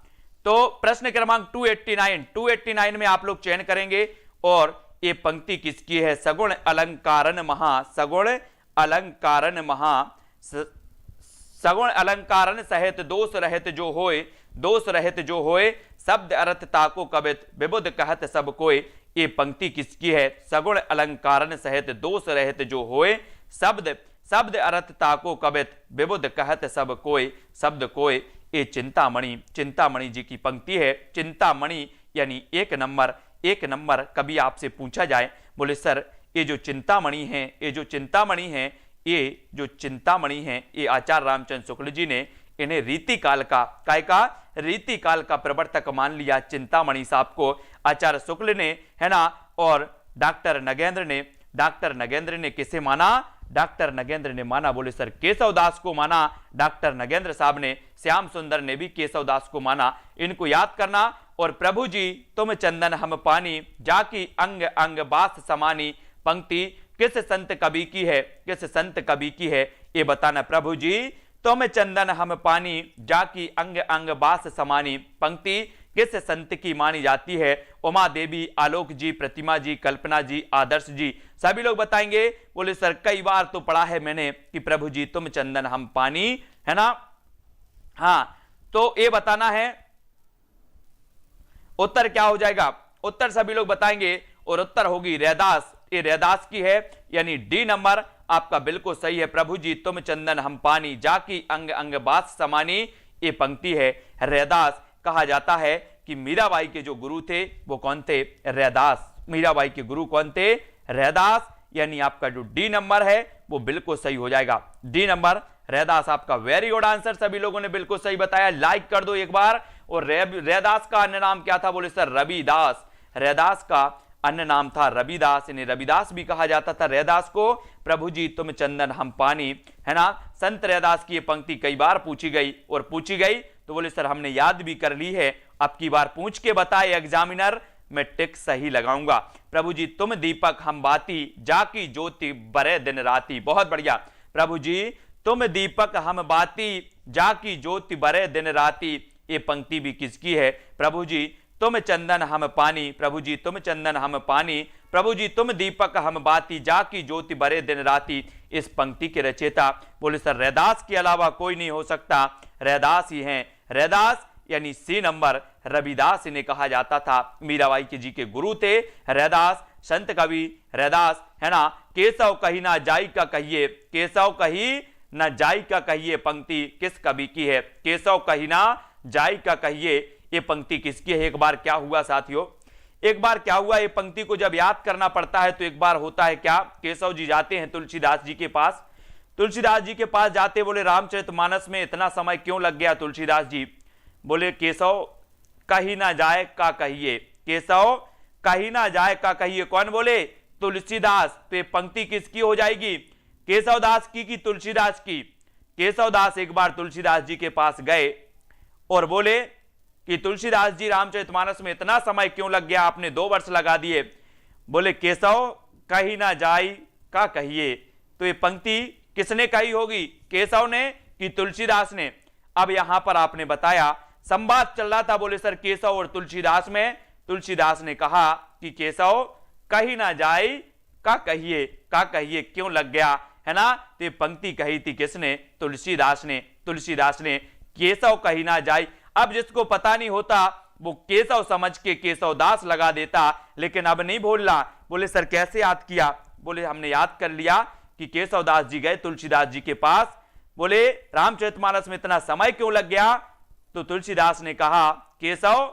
तो प्रश्न क्रमांक 289 में आप लोग चयन करेंगे। और ये पंक्ति किसकी है? सगुण अलंकारन महा, सगुण अलंकारन महा, सगुण अलंकारन सहित दोष रहित जो होए, दोष रहित जो होए, शब्द अर्थ ताको कवित विबुध कहत सब कोय। ये पंक्ति किसकी है? सगुण अलंकारन सहित दोष रहित जो होए, शब्द अर्थ ताको कवित विबुध कहत सब कोय। शब्द कोय, ये चिंतामणि जी की पंक्ति है। चिंतामणि यानी एक नंबर कभी आपसे पूछा जाए, बोले सर ये जो चिंतामणि है, ये जो चिंतामणि है, ये जो चिंतामणि है, ये आचार्य रामचंद्र शुक्ल जी ने इन्हें रीतिकाल का रीतिकाल का प्रवर्तक मान लिया। चिंतामणि साहब को आचार्य शुक्ल ने, है ना, और डॉक्टर नगेंद्र ने किसे माना? डॉक्टर नगेंद्र ने माना, बोले सर केशव दास को माना। डॉक्टर नगेंद्र साहब ने, श्याम सुंदर ने भी केशव दास को माना। इनको याद करना। और प्रभु जी तुम चंदन हम पानी, जाकी अंग अंग बास समानी। पंक्ति किस संत कवि की है? किस संत कवि की है ये बताना। प्रभु जी तुम चंदन हम पानी, जाकी अंग अंग बास समानी। पंक्ति किस संत की मानी जाती है? उमा देवी, आलोक जी, प्रतिमा जी, कल्पना जी, आदर्श जी। सभी लोग बताएंगे। बोले सर कई बार तो पढ़ा है मैंने कि प्रभु जी तुम चंदन हम पानी, है ना। हाँ, तो ये बताना है उत्तर क्या हो जाएगा? उत्तर सभी लोग बताएंगे और उत्तर होगी रैदास। ये रैदास की है, यानी डी नंबर आपका बिल्कुल सही है। प्रभु जी तुम चंदन हम पानी, जाकी अंग अंग बास समानी, ये पंक्ति है रैदास। कहा जाता है कि मीराबाई के जो गुरु थे वो कौन थे? रैदास। मीराबाई के गुरु कौन थे? रैदास। यानी आपका जो डी नंबर है वो बिल्कुल सही हो जाएगा। डी नंबर रैदास आपका वेरी गुड आंसर। सभी लोगों ने बिल्कुल सही बताया, लाइक कर दो एक बार। और रैदास का अन्य नाम क्या था? बोले सर रविदास। रैदास का अन्य नाम था रविदास, इन्हें रविदास भी कहा जाता था रैदास को। प्रभु जी तुम चंदन हम पानी, है ना। संत रैदास की ये पंक्ति कई बार पूछी गई तो बोले सर हमने याद भी कर ली है, अब की बार पूछ के बताए एग्जामिनर, मैं टिक सही लगाऊंगा। प्रभु जी तुम दीपक हम बाती, जाकी ज्योति बरे दिन राती। बहुत बढ़िया। प्रभु जी तुम दीपक हम बाती, जाकी ज्योति बरे दिन राती। ये पंक्ति भी किसकी है? प्रभु जी तुम चंदन हम पानी, प्रभु जी तुम चंदन हम पानी, प्रभु जी तुम दीपक हम बाती, जाकी ज्योति बरे दिन राती। इस पंक्ति के रचयिता बोले सर रैदास के अलावा कोई नहीं हो सकता, रैदास ही हैं। रैदास यानी सी नंबर रविदास इन्हें कहा जाता था। मीराबाई के जी के गुरु थे रैदास, संत कवि रैदास, है ना। केशव कही ना जाई का कहिए, केशव कही ना जाई का कहिए पंक्ति किस कवि की है? केशव कही ना जाई का कहिए, ये पंक्ति किसकी है? एक बार क्या हुआ साथियों, एक बार क्या हुआ, ये पंक्ति को जब याद करना पड़ता है तो एक बार होता है क्या, केशव जी जाते हैं तुलसीदास जी के पास। तुलसीदास जी के पास जाते, बोले रामचरितमानस में इतना समय क्यों लग गया तुलसीदास जी? बोले केशव कहीं ना जाए का कहिए, केशव कहीं ना जाए का कहिए। कौन बोले? तुलसीदास। तो ये पंक्ति किसकी हो जाएगी? केशवदास की तुलसीदास की? केशवदास एक बार तुलसीदास जी के पास गए और बोले कि तुलसीदास जी रामचरितमानस में इतना समय क्यों लग गया, आपने 2 वर्ष लगा दिए। बोले केशव कहीं ना जाए का कहिए। तो ये पंक्ति किसने कही होगी? केशव ने कि तुलसीदास ने? अब यहां पर आपने बताया संवाद चल रहा था, बोले सर केशव और तुलसीदास में। तुलसीदास ने कहा कि केशव कही ना जाए का कहिए, का कहिए क्यों लग गया, है ना। तो ये पंक्ति कही थी किसने, तुलसीदास ने। तुलसीदास ने केशव कही ना जाए। अब जिसको पता नहीं होता वो केशव समझ के केशव दास लगा देता, लेकिन अब नहीं बोलना। बोले सर कैसे याद किया, बोले हमने याद कर लिया कि केशव दास जी गए तुलसीदास जी के पास, बोले रामचरितमानस में इतना समय क्यों लग गया, तो तुलसीदास ने कहा केशव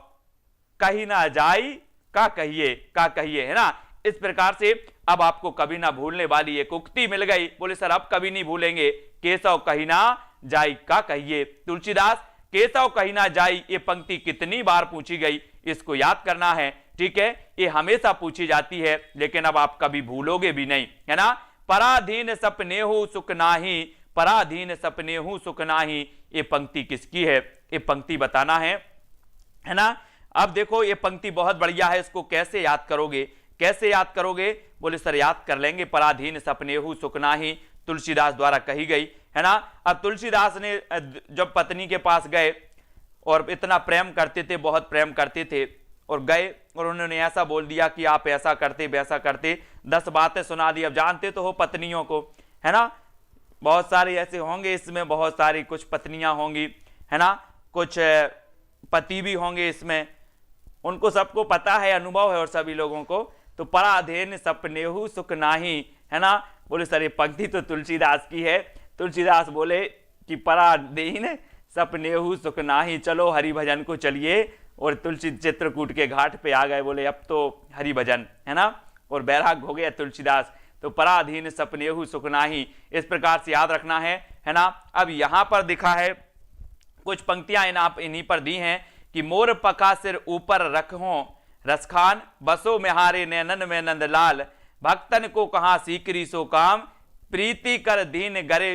कही ना जाई का कहिए, का कहिए, है ना। इस प्रकार से अब आपको कभी ना भूलने वाली एक उक्ति मिल गई। बोले सर अब कभी नहीं भूलेंगे, केशव कही ना जाई का कहिए। तुलसीदास केशव कही ना जाई, ये पंक्ति कितनी बार पूछी गई, इसको याद करना है, ठीक है। ये हमेशा पूछी जाती है, लेकिन अब आप कभी भूलोगे भी नहीं, है ना। पराधीन सपने हो सुख नाही, पराधीन सपने हो सुख नाही, ये पंक्ति किसकी है, ये पंक्ति बताना है ना। अब देखो ये पंक्ति बहुत बढ़िया है, इसको कैसे याद करोगे, कैसे याद करोगे, बोले सर याद कर लेंगे। पराधीन सपने हो सुख नाही तुलसीदास द्वारा कही गई, है ना। अब तुलसीदास ने जब पत्नी के पास गए और इतना प्रेम करते थे, बहुत प्रेम करते थे, और गए और उन्होंने ऐसा बोल दिया कि आप ऐसा करते वैसा करते, 10 बातें सुना दी। अब जानते तो हो पत्नियों को, है ना, बहुत सारे ऐसे होंगे इसमें, बहुत सारी कुछ पत्नियां होंगी, है ना, कुछ पति भी होंगे इसमें, उनको सबको पता है, अनुभव है और सभी लोगों को। तो पराधीन सपनेहु सुख नाही, है ना। बोले सर ये पंक्ति तो तुलसीदास की है। तुलसीदास बोले कि पराधीन सपनेहु सुख नाही, चलो हरि भजन को चलिए, और तुलसी चित्रकूट के घाट पे आ गए। बोले अब तो हरि भजन, है ना, और बैराग हो गया तुलसीदास। तो पराधीन सपनेहु सुख नाही, इस प्रकार से याद रखना है ना। अब यहां पर दिखा है कुछ पंक्तियां इन्हीं पर दी हैं कि मोर पका सिर ऊपर रखो रसखान, बसो में हारे नैनन में नंदलाल, भक्तन को कहा सीकरी सो काम, प्रीति कर दीन गरे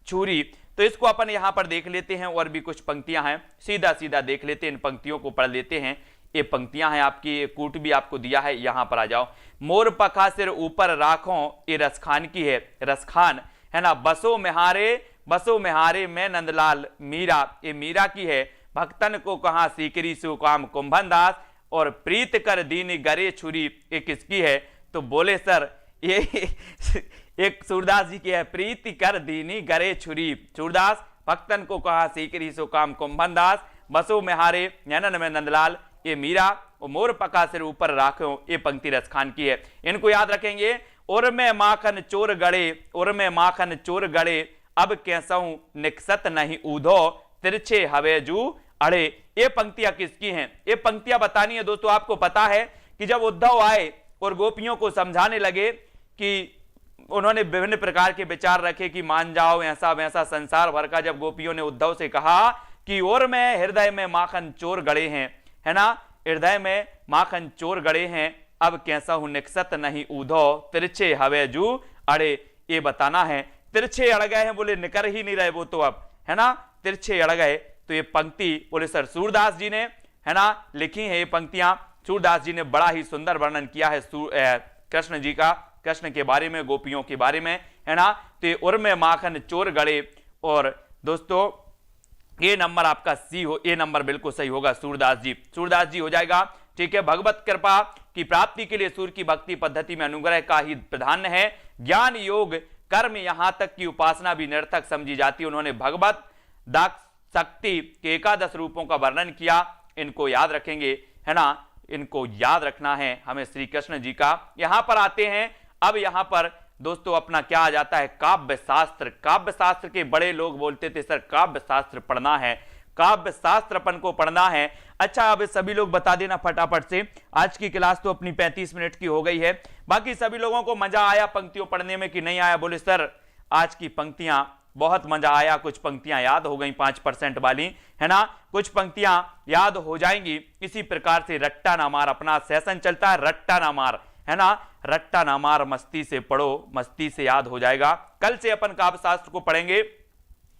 छुरी। तो इसको अपन यहां पर देख लेते हैं, और भी कुछ पंक्तियां हैं, सीधा सीधा देख लेते हैं, इन पंक्तियों को पढ़ लेते हैं। ये पंक्तियां हैं आपकी, कूट भी आपको दिया है, यहां पर आ जाओ। मोर पखा सिर ऊपर राखो, ये रसखान की है, रसखान, है ना। बसो में हारे मैं नंदलाल, मीरा, ये मीरा की है। भक्तन को कहा सीकरी सुकाम कुंभन दास, और प्रीत कर दीन गरे छुरी, ये किसकी है, तो बोले सर ये एक सूरदास जी की है, प्रीति कर दीनी गरे छुरी। सूरदास भक्तन को कहा सीकरी सुकाम कुंभन दास, बसो में हारे नैनन में नंदलाल, ये मीरा, और मोर पका सिर ऊपर राखो, ये पंक्ति रसखान की है। इनको याद रखेंगे। और मैं माखन चोर गड़े, और मैं माखन चोर गड़े, अब कैसहूं निकसत नहीं ऊधो, तिरछे हवे जू अड़े, ये पंक्तियां किसकी हैं, ये पंक्तियां बतानी है दोस्तों। आपको पता है कि जब उद्धव आए और गोपियों को समझाने लगे कि उन्होंने विभिन्न प्रकार के विचार रखे कि मान जाओ ऐसा वैसा संसार भर का, जब गोपियों ने उद्धव से कहा कि और मैं हृदय में माखन चोर गड़े हैं, है ना, हृदय में माखन चोर गड़े हैं, अब कैसा हूं निकसत नहीं ऊधो, तिरछे हवे जू अड़े, ये बताना है। तिरछे अड़ गए हैं, बोले निकर ही नहीं रहे वो तो अब, है ना, तिरछे अड़ गए। तो ये पंक्ति बोले सर सूरदास जी ने, है ना, लिखी है ये पंक्तियां। सूरदास जी ने बड़ा ही सुंदर वर्णन किया है कृष्ण जी का, कृष्ण के बारे में, गोपियों के बारे में, है ना। तो उर में माखन चोर गड़े, और दोस्तों ये नंबर आपका सी हो, ये नंबर बिल्कुल सही होगा, सूरदास जी, सूरदास जी हो जाएगा, ठीक है। भगवत कृपा की प्राप्ति के लिए सूर्य की भक्ति पद्धति में अनुग्रह का ही प्राधान्य है। ज्ञान योग कर्म यहां तक की उपासना भी निरर्थक समझी जाती है। उन्होंने भगवत दास शक्ति के 11 रूपों का वर्णन किया, इनको याद रखेंगे, है ना, इनको याद रखना है हमें श्री कृष्ण जी का। यहां पर आते हैं, अब यहां पर दोस्तों अपना क्या आ जाता है, काव्य शास्त्र। काव्य शास्त्र के बड़े लोग बोलते थे सर काव्य शास्त्र पढ़ना है, काव्य शास्त्र अपन को पढ़ना है। अच्छा अब सभी लोग बता देना फटाफट से, आज की क्लास तो अपनी 35 मिनट की हो गई है, बाकी सभी लोगों को मजा आया पंक्तियों पढ़ने में कि नहीं आया, बोले सर आज की पंक्तियां बहुत मजा आया, कुछ पंक्तियां याद हो गई 5% वाली, है ना, कुछ पंक्तियां याद हो जाएंगी। इसी प्रकार से रट्टा ना मार अपना सेशन चलता है, रट्टा ना मार, है ना, रट्टा ना मार, मस्ती से पढ़ो, मस्ती से याद हो जाएगा। कल से अपन काव्य शास्त्र को पढ़ेंगे।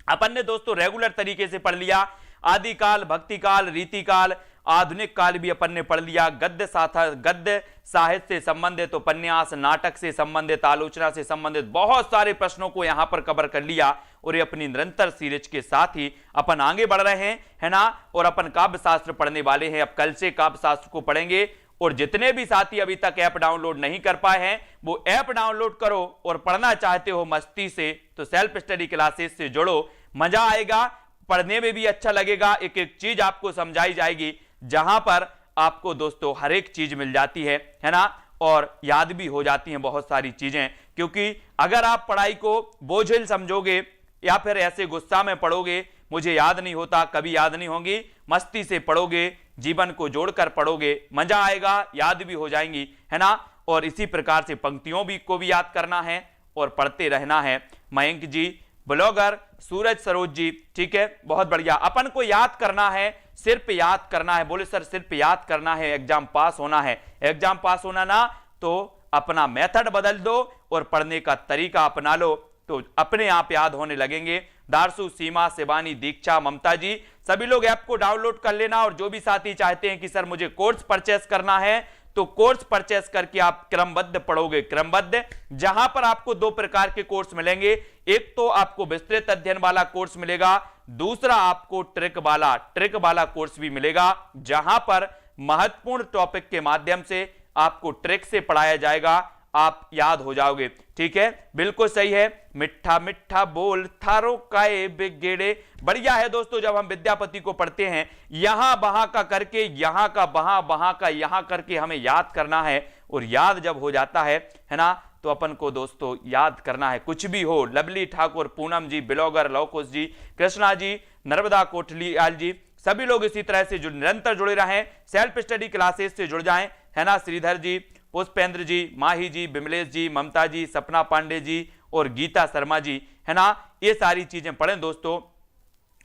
अपन ने दोस्तों रेगुलर तरीके से पढ़ लिया, आदि काल, भक्ति काल, रीति काल, आधुनिक काल भी अपन ने पढ़ लिया। गद्य साहित्य से संबंधित, उपन्यास, नाटक से संबंधित, आलोचना से संबंधित बहुत सारे प्रश्नों को यहां पर कवर कर लिया, और ये अपनी निरंतर सीरीज के साथ ही अपन आगे बढ़ रहे हैं, है ना, और अपन काव्य शास्त्र पढ़ने वाले हैं। अब कल से काव्य शास्त्र को पढ़ेंगे और जितने भी साथी अभी तक ऐप डाउनलोड नहीं कर पाए हैं वो ऐप डाउनलोड करो और पढ़ना चाहते हो मस्ती से तो सेल्फ स्टडी क्लासेस से जुड़ो, मजा आएगा, पढ़ने में भी अच्छा लगेगा, एक एक चीज आपको समझाई जाएगी, जहां पर आपको दोस्तों हर एक चीज मिल जाती है ना, और याद भी हो जाती हैं बहुत सारी चीजें। क्योंकि अगर आप पढ़ाई को बोझिल समझोगे या फिर ऐसे गुस्सा में पढ़ोगे, मुझे याद नहीं होता, कभी याद नहीं होंगी, मस्ती से पढ़ोगे, जीवन को जोड़कर पढ़ोगे, मजा आएगा, याद भी हो जाएंगी, है ना। और इसी प्रकार से पंक्तियों को भी याद करना है और पढ़ते रहना है। मयंक जी, ब्लॉगर सूरज सरोज जी, ठीक है, बहुत बढ़िया। अपन को याद करना है, सिर्फ याद करना है। बोले सर सिर्फ याद करना है, एग्जाम पास होना है। एग्जाम पास होना ना तो अपना मेथड बदल दो और पढ़ने का तरीका अपना लो तो अपने आप याद होने लगेंगे। दारसू, सीमा, शिवानी, दीक्षा, ममता जी, सभी लोग ऐप को डाउनलोड कर लेना। और जो भी साथी चाहते हैं कि सर मुझे कोर्स परचेस करना है तो कोर्स परचेस करके आप क्रमबद्ध पढ़ोगे, क्रमबद्ध, जहां पर आपको दो प्रकार के कोर्स मिलेंगे। एक तो आपको विस्तृत अध्ययन वाला कोर्स मिलेगा, दूसरा आपको ट्रिक वाला कोर्स भी मिलेगा, जहां पर महत्वपूर्ण टॉपिक के माध्यम से आपको ट्रिक से पढ़ाया जाएगा, आप याद हो जाओगे। ठीक है, बिल्कुल सही है। मिठा मिठा बोल थारो काए बिगेड़े, बढ़िया है दोस्तों। जब हम विद्यापति को पढ़ते हैं, यहां वहां का करके, यहां का वहां, वहां का यहां करके हमें याद करना है। और याद जब हो जाता है ना, तो अपन को दोस्तों याद करना है कुछ भी हो। लवली ठाकुर, पूनम जी, ब्लॉगर लवकुश जी, कृष्णा जी, नर्मदा कोठलियाल जी, सभी लोग इसी तरह से जो निरंतर जुड़े रहें, सेल्फ स्टडी क्लासेस से जुड़ जाएं, है ना। श्रीधर जी, पुष्पेंद्र जी, माही जी, बिमलेश जी, ममता जी, सपना पांडे जी और गीता शर्मा जी, है ना। ये सारी चीजें पढ़ें दोस्तों,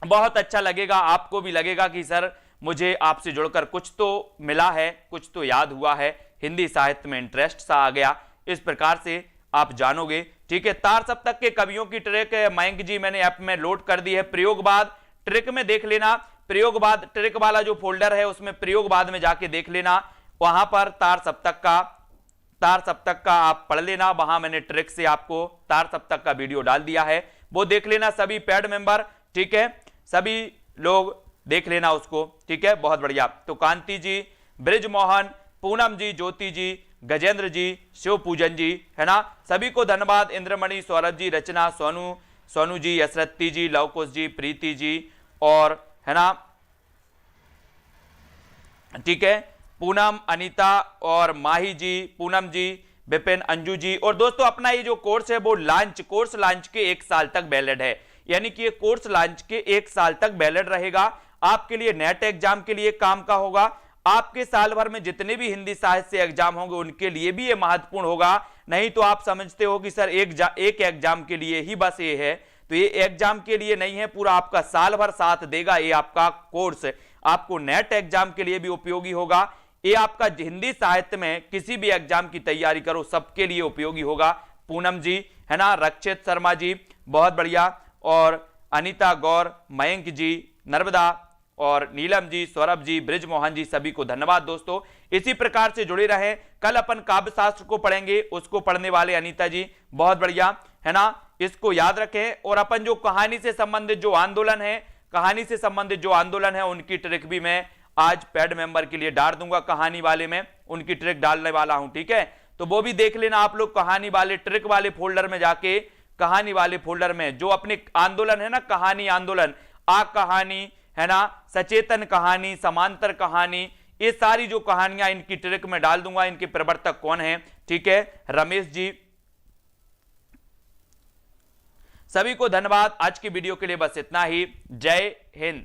बहुत अच्छा लगेगा, आपको भी लगेगा कि सर मुझे आपसे जुड़कर कुछ तो मिला है, कुछ तो याद हुआ है, हिंदी साहित्य में इंटरेस्ट सा आ गया, इस प्रकार से आप जानोगे। ठीक है, तार सप्तक के कवियों की ट्रिक मयंक जी मैंने ऐप में लोड कर दी है। प्रयोगवाद ट्रिक में देख लेना, प्रयोगवाद ट्रिक वाला जो फोल्डर है उसमें प्रयोगवाद में जाके देख लेना, वहां पर तार सप्तक का आप पढ़ लेना। वहां मैंने ट्रिक से आपको तार सप्तक का वीडियो डाल दिया है, वो देख लेना सभी पेड मेंबर। ठीक है, सभी लोग देख लेना उसको। ठीक है, बहुत बढ़िया। तो कांति जी, ब्रिजमोहन, पूनम जी, ज्योति जी, गजेंद्र जी, शिव पूजन जी, है ना, सभी को धन्यवाद। इंद्रमणि, सौरभ जी, रचना, सोनू जी, यशरत्ती जी, लवकुश जी, प्रीति जी, और है ना, ठीक है, पूनम, अनीता और माही जी, पूनम जी, विपिन, अंजू जी। और दोस्तों अपना ये जो कोर्स है वो कोर्स लॉन्च के 1 साल तक वैलिड है, यानी कि ये कोर्स लॉन्च के 1 साल तक वैलिड रहेगा। आपके लिए नेट एग्जाम के लिए काम का होगा, आपके साल भर में जितने भी हिंदी साहित्य से एग्जाम होंगे उनके लिए भी ये महत्वपूर्ण होगा। नहीं तो आप समझते हो कि सर एक एग्जाम के लिए ही बस ये है, तो ये एग्जाम के लिए नहीं है, पूरा आपका साल भर साथ देगा ये आपका कोर्स। आपको नेट एग्जाम के लिए भी उपयोगी होगा, ये आपका हिंदी साहित्य में किसी भी एग्जाम की तैयारी करो सबके लिए उपयोगी होगा। पूनम जी, है ना, रक्षित शर्मा जी, बहुत बढ़िया, और अनीता गौर, मयंक जी, नर्मदा और नीलम जी, सौरभ जी, ब्रिजमोहन जी, सभी को धन्यवाद दोस्तों। इसी प्रकार से जुड़े रहें। कल अपन काव्य शास्त्र को पढ़ेंगे, उसको पढ़ने वाले अनीता जी, बहुत बढ़िया, है ना, इसको याद रखें। और अपन जो कहानी से संबंधित जो आंदोलन है उनकी ट्रिक भी मैं आज पेड मेंबर के लिए डाल दूंगा, कहानी वाले में उनकी ट्रिक डालने वाला हूं। ठीक है, तो वो भी देख लेना आप लोग, कहानी वाले ट्रिक वाले फोल्डर में जाके, कहानी वाले फोल्डर में जो अपने आंदोलन है ना, कहानी आंदोलन, आ कहानी, है ना, सचेतन कहानी, समांतर कहानी, ये सारी जो कहानियां इनकी ट्रिक में डाल दूंगा। इनके प्रवर्तक कौन है, ठीक है, रमेश जी। सभी को धन्यवाद। आज की वीडियो के लिए बस इतना ही। जय हिंद।